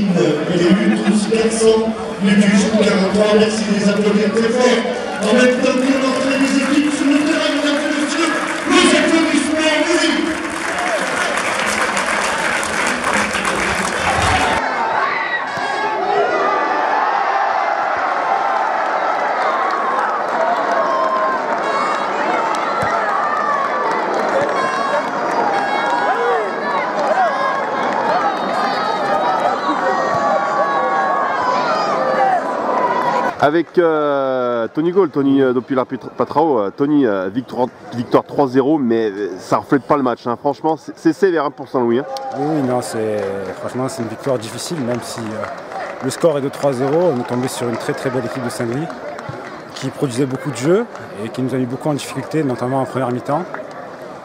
Céline, il est eu tous 400, Lutus 43, merci des applaudissements très forts. En même temps que l'entrée des équipes sur le terrain, mesdames et messieurs, les applaudissements, oui. Avec Tony Gall, Tony depuis la Patrao, Tony victoire 3-0, mais ça reflète pas le match. Hein. Franchement, c'est sévère pour Saint-Louis. Hein. Oui, non, franchement, c'est une victoire difficile, même si le score est de 3-0. On est tombé sur une très très belle équipe de Saint-Louis qui produisait beaucoup de jeux et qui nous a mis beaucoup en difficulté, notamment en première mi-temps.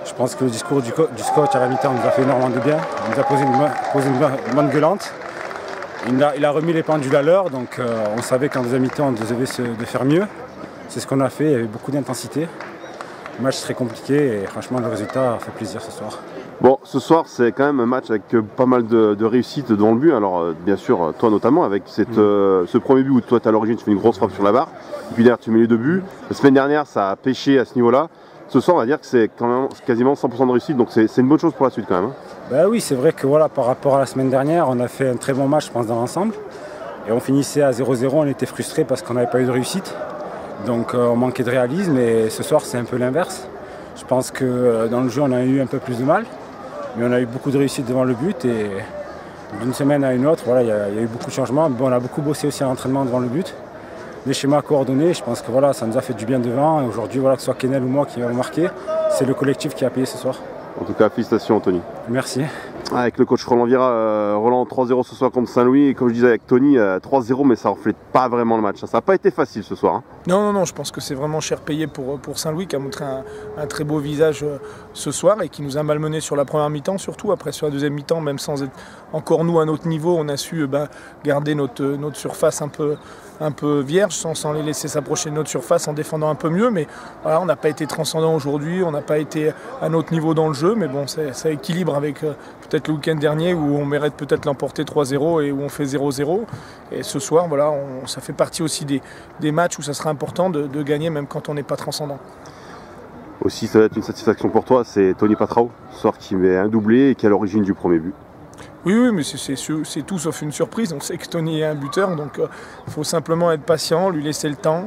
Je pense que le discours du coach à la mi-temps nous a fait énormément de bien. Il nous a posé une bonne gueulante. Il a remis les pendules à l'heure, donc on savait qu'en deuxième mi-temps on devait de faire mieux. C'est ce qu'on a fait, il y avait beaucoup d'intensité. Le match très compliqué et franchement le résultat a fait plaisir ce soir. Bon, ce soir c'est quand même un match avec pas mal de réussite devant le but. Alors bien sûr, toi notamment, avec ce premier but où toi à l'origine tu fais une grosse frappe sur la barre, et puis derrière tu mets les deux buts. La semaine dernière ça a pêché à ce niveau-là. Ce soir on va dire que c'est quand même quasiment 100% de réussite, donc c'est une bonne chose pour la suite quand même. Hein. Bah oui, c'est vrai que voilà, par rapport à la semaine dernière, on a fait un très bon match je pense dans l'ensemble. Et on finissait à 0-0, on était frustrés parce qu'on n'avait pas eu de réussite. Donc on manquait de réalisme et ce soir c'est un peu l'inverse. Je pense que dans le jeu on a eu un peu plus de mal, mais on a eu beaucoup de réussite devant le but et d'une semaine à une autre, voilà, il y a eu beaucoup de changements. Bon, on a beaucoup bossé aussi à l'entraînement devant le but. Les schémas coordonnés, je pense que voilà, ça nous a fait du bien devant. Et aujourd'hui, voilà, que ce soit Kenel ou moi qui avons marqué, c'est le collectif qui a payé ce soir. En tout cas, félicitations Anthony. Merci. Avec le coach Roland Vira, Roland 3-0 ce soir contre Saint-Louis, et comme je disais avec Tony, 3-0, mais ça ne reflète pas vraiment le match. Ça n'a pas été facile ce soir. Hein. Non, je pense que c'est vraiment cher payé pour Saint-Louis qui a montré un très beau visage ce soir et qui nous a malmenés sur la première mi-temps, surtout après sur la deuxième mi-temps, même sans être encore nous à notre niveau, on a su garder notre surface un peu vierge, sans les laisser s'approcher de notre surface en défendant un peu mieux, mais voilà, on n'a pas été transcendant aujourd'hui, on n'a pas été à notre niveau dans le jeu, mais bon, ça équilibre avec peut-être le week-end dernier où on mérite peut-être l'emporter 3-0 et où on fait 0-0, et ce soir, voilà, ça fait partie aussi des matchs où ça sera important de gagner même quand on n'est pas transcendant. Aussi, ça va être une satisfaction pour toi, c'est Tony Patrao, ce soir qui met un doublé et qui est à l'origine du premier but. Oui, mais c'est tout sauf une surprise. On sait que Tony est un buteur, donc il faut simplement être patient, lui laisser le temps.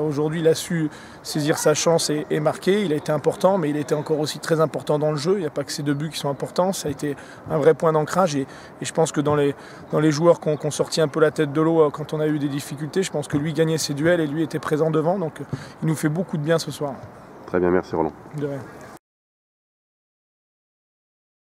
Aujourd'hui, il a su saisir sa chance et marquer. Il a été important, mais il a été encore aussi très important dans le jeu. Il n'y a pas que ces deux buts qui sont importants. Ça a été un vrai point d'ancrage. Et je pense que dans les joueurs qui ont sorti un peu la tête de l'eau quand on a eu des difficultés, je pense que lui gagnait ses duels et lui était présent devant. Donc il nous fait beaucoup de bien ce soir. Très bien, merci Roland. De rien.